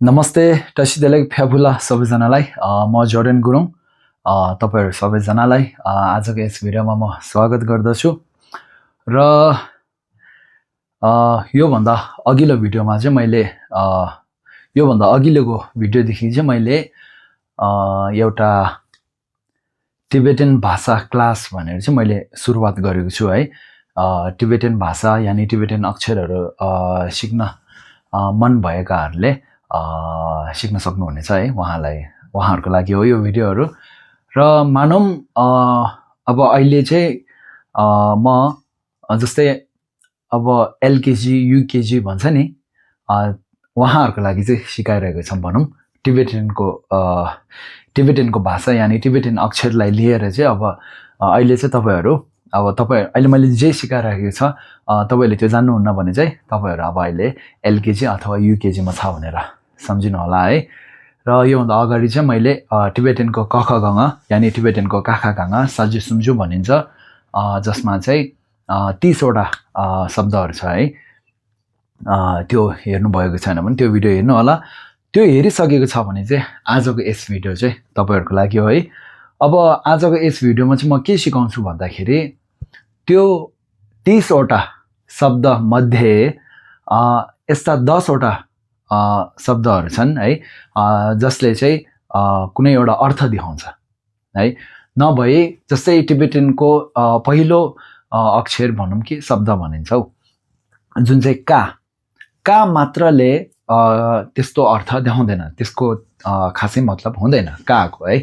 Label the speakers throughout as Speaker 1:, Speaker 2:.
Speaker 1: नमस्ते टसिदेलेक फ्याफुला सबैजनालाई म जोर्डन गुरुङ तपाईहरु सबैजनालाई आजको यस भिडियोमा म स्वागत गर्दछु र यो भन्दा अघिल्लो भिडियोमा चाहिँ मैले यो भन्दा अघिल्लोको भिडियोदेखि चाहिँ मैले एउटा टिबेटन भाषा क्लास भनेर चाहिँ मैले सुरुवात गरेको छु है। टिबेटन भाषा यानी टिबेटन अक्षरहरू सिक्न मन भएकाहरूले सिक्न सक्नुहुनेछ है। उहाँहरुको लागि हो यो भिडियोहरु। र मानौं अब अहिले चाहिँ म जस्तै अब एलकेजी युकेजी भन्छ नि उहाँहरुको लागि चाहिँ सिकाइरहेको छम भनौं। टिबेटनको भाषा यानी टिबेटन अक्षरलाई लिएर चाहिँ अब अहिले चाहिँ तपाईहरु अहिले मैले जे सिकाइरहेको छ तपाईले त्यो जान्नुहुन्न भने चाहिँ तपाईहरु अब अहिले एलकेजी अथवा युकेजी मा छ भनेर सम्झिनु होला है। र यो भन्दा अगाडि चाहिँ मैले टिबेटनको कखगङ यानी टिबेटनको काखागाङ साजुसुम्जु भनिन्छ जसमा चाहिँ 30 वटा शब्दहरु छ है। त्यो हेर्नु भएको छैन भने त्यो भिडियो हेर्नु होला। त्यो हेरिसकेको छ भने चाहिँ आजको यस भिडियो चाहिँ तपाईहरुको लागि हो है। अब आजको यस भिडियोमा चाहिँ म के सिकाउँछु भन्दाखेरि त्यो 30 वटा शब्द मध्ये यस्ता 10 वटा शब्दहरु छन् है जसले चाहिँ कुनै एउटा अर्थ देखाउँछ है। नभए जस्तै टिबेटनको पहिलो अक्षर भनौं कि शब्द भनिन्छौ जुन चाहिँ का मात्रले त्यस्तो अर्थ देखाउँदैन, त्यसको खासै मतलब हुँदैन काको है।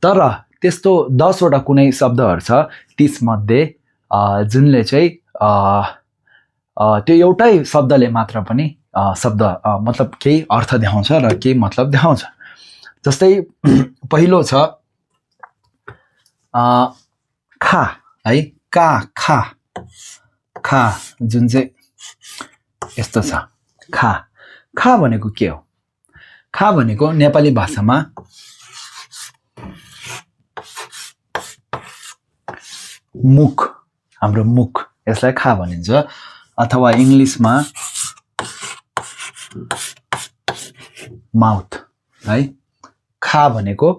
Speaker 1: तर त्यस्तो 10 वटा कुनै शब्दहरु छ 30 मध्ये जुनले चाहिँ त्यो एउटै शब्दले मात्र पनि शब्द मतलब केही अर्थ देखाउँछ र केही मतलब देखाउँछ। जस्तै पहिलो छ खा है। खा जुन चाहिँ यस्तो छ खा भनेको के हो? खा भनेको नेपाली भाषामा मुख, हाम्रो मुख, यसलाई खा भनिन्छ। अथवा इंग्लिशमा माउथ है। खा भनेको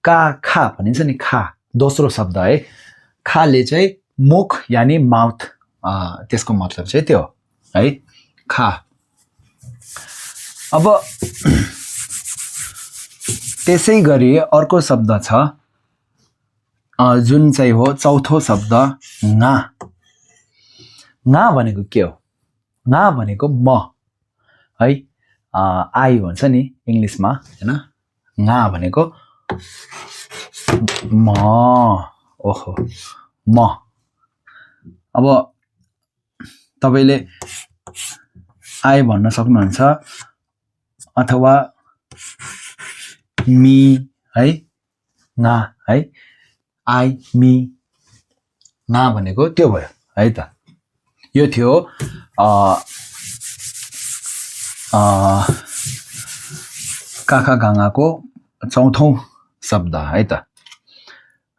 Speaker 1: खा भनिन्छ नि, खा दोस्रो शब्द है। खाले चाहिँ मुख यानी माउथ, त्यसको मतलब चाहिँ त्यो है खा। अब त्यसै गरी अर्को शब्द छ जुन चाहिँ हो चौथो शब्द nga भनेको के हो? nga भनेको म है। आई भन्छ नि इंग्लिशमा हैन। nga भनेको म, ओहो म। अब तपाईले आई भन्न सक्नुहुन्छ अथवा मी है। nga है, आई मी nga भनेको त्यो भयो है त। यो थियो काखागाङको चौथौ शब्द है त।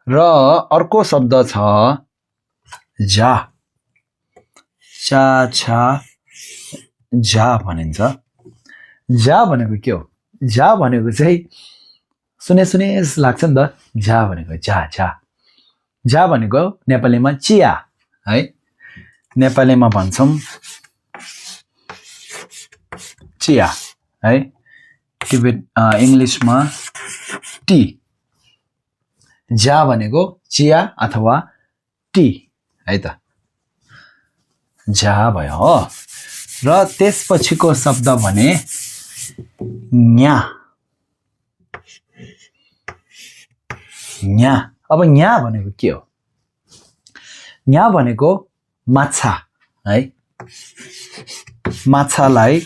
Speaker 1: र अर्को शब्द छ जा भनिन्छ। जा भनेको के हो? जा भनेको चाहिँ सुने लाग्छ नि त। जा भनेको जा भनेको नेपालीमा चिया है। नेपालीमा भन्छौं चिया है। इंग्लिशमा टी। जा भनेको चिया अथवा टी है त। जा भयो हो। र त्यसपछिको शब्द भने न्या। अब न्या भनेको के हो? न्या भनेको माछा है। माछालाई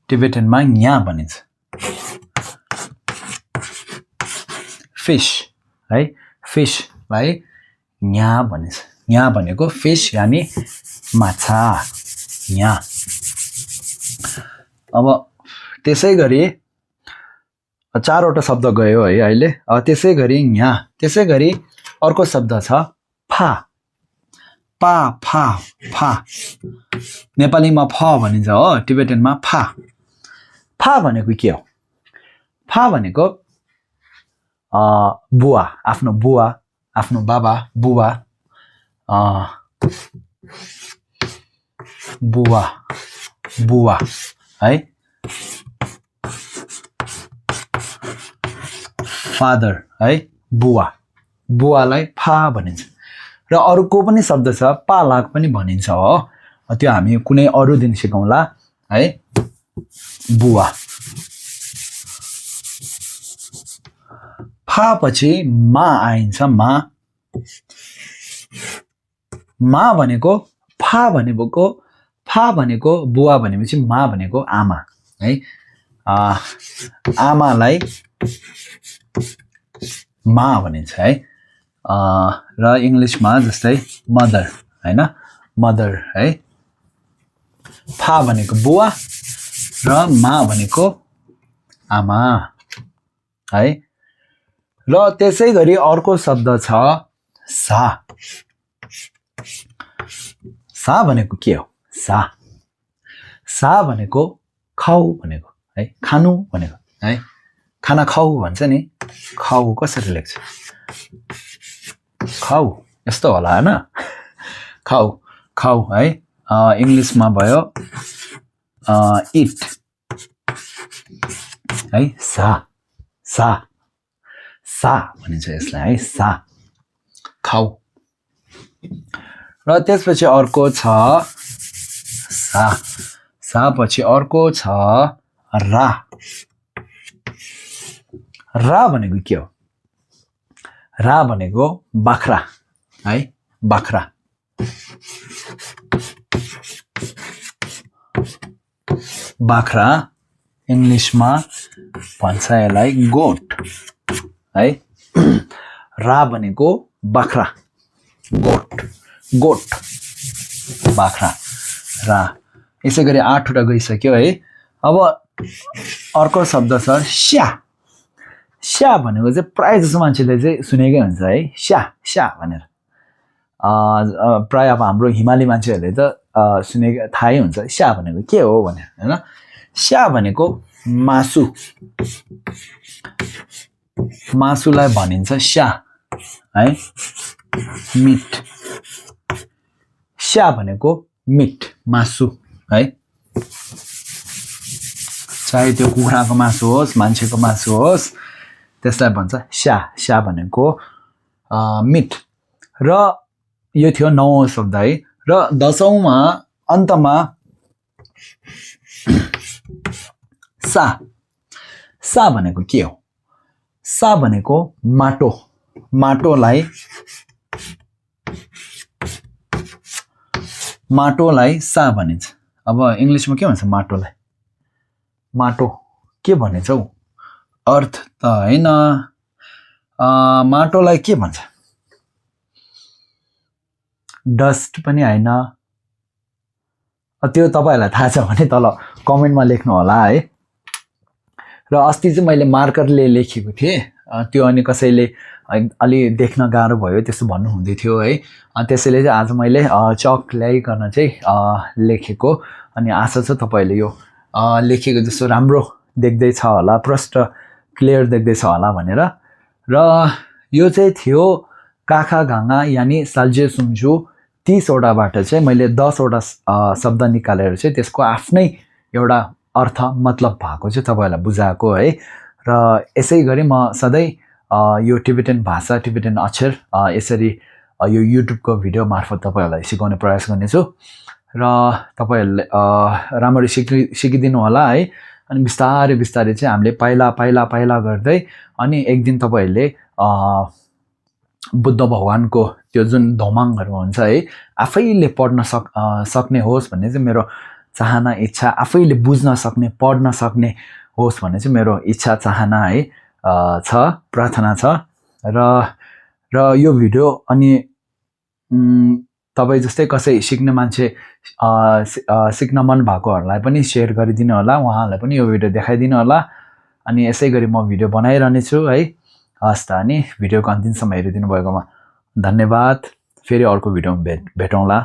Speaker 1: टिबेटनमा न्या भनिन्छ। फिश है। फिशलाई न्या भनिन्छ। न्या भनेको फिश यानी माछा न्या। अब त्यसै गरी 4 वटा शब्द गयो है अहिले। त्यसै गरी न्या। त्यसै गरी अर्को शब्द छ फा। फा नेपालीमा फ भनिन्छ हो, टिबेटनमा फा। फा भनेको के हो फा भनेको बुवा आफ्नो बाबा बुवा बुवा है फादर है बुवालाई फा भनिन्छ र अरुको पनि शब्द छ पालाक पनि भनिन्छ हो त्यो हामी कुनै अरु दिन सिकौँला है बुवा फा पछि मा आइन्छ मा भनेको फा भनेको बुवा भनेपछि मा भनेको आमा है आमालाई मा भनिन्छ है र इंग्लिशमा जस्तै मदर हैन मदर है फा भनेको बुवा र मा भनेको आमा है र त्यसै गरी अर्को शब्द छ सा भनेको के हो सा भनेको खाऊ भनेको है खानु भनेको है खाना खाऊ भन्छ नि खाऊ कसरी लेख्छ खाऊ यस्तो होला हैन खाऊ है इंग्लिशमा भयो इट है सा भनिन्छ यसलाई है खाऊ र त्यसपछि अर्को छ सा पछि अर्को छ रा भनेको के हो रा भनेको बाख्रा है बाख्रा इंग्लिशमा भन्छ यसलाई गोट है रा भनेको बाख्रा गोट बाख्रा रा यसै गरी 8 वटा गइसक्यो है अब अर्को शब्द छ स्या भनेको चाहिँ प्राय जसो मान्छेले चाहिँ सुनेकै हुन्छ है स्या भनेर प्राय अब हाम्रो हिमाली मान्छेहरूले त सुनेको थाहै हुन्छ स्या भनेको के हो भनेर हैन स्या भनेको मासुलाई भनिन्छ स्या है मिट स्या भनेको मिट मासु है चाहे त्यो कुखुराको मासु होस् मान्छेको मासु होस् त्यसलाई भन्छ स्या भनेको मिट र यो थियो 9औं शब्द है र 10औंमा अन्तमा सा भनेको के हो सा भनेको माटोलाई सा भनिन्छ अब इंग्लिशमा के भन्छ माटो के भनिन्छ हौ अर्थ त हैन माटोलाई के भन्छ डस्ट पनि हैन त्यो तपाईहरुलाई थाहा छ भने तल कमेन्टमा लेख्नु होला है र अस्ति चाहिँ मैले मार्करले लेखेको थिएँ त्यो अनि कसैले अलि देख्न गाह्रो भयो त्यस्तो भन्नु हुँदै थियो है त्यसैले चाहिँ आज मैले चक ल्याइकन चाहिँ लेखेको अनि आशा छ तपाईहरुले यो लेखेको जस्तो राम्रो देख्दै छ होला प्रष्ट क्लियर देख्दै छ होला भनेर र यो चाहिँ थियो काखा घाङा यानी साल्जे सुम्जु 30 वटाबाट चाहिँ मैले 10 वटा शब्द निकालेर चाहिँ त्यसको आफ्नै एउटा अर्थ मतलब भएको चाहिँ तपाईहरुलाई बुझाएको है र यसै गरी म सधैँ यो टिबेटन भाषा टिबेटन अक्षर यसरी यो युट्युबको भिडियो मार्फत तपाईहरुलाई सिकाउने प्रयास गर्नेछु र तपाईहरुले राम्ररी सिकिदिनु होला है अनि बिस्तारै चाहिँ हामीले पाइला गर्दै अनि एक दिन तपाईहरुले बुद्ध भगवानको त्यो जुन धोमाङहरु हुन्छ है आफैले पढ्न सक्ने होस् भन्ने चाहिँ मेरो चाहना इच्छा आफैले बुझ्न सक्ने पढ्न सक्ने होस् भन्ने चाहिँ मेरो इच्छा चाहना है छ प्रार्थना छ र यो भिडियो अनि तपाई जस्तै कसै सिक्ने मान्छे सिक्न मन भएकोहरुलाई पनि शेयर गरिदिनु होला उहाँहरुलाई पनि यो भिडियो देखाइदिनु होला अनि यसै गरी म भिडियो बनाइरहने छु है हस् त अनि भिडियोको अन्तिमसम्म हेरिदिनु भएकोमा धन्यवाद फेरि अर्को भिडियोमा भेटौँला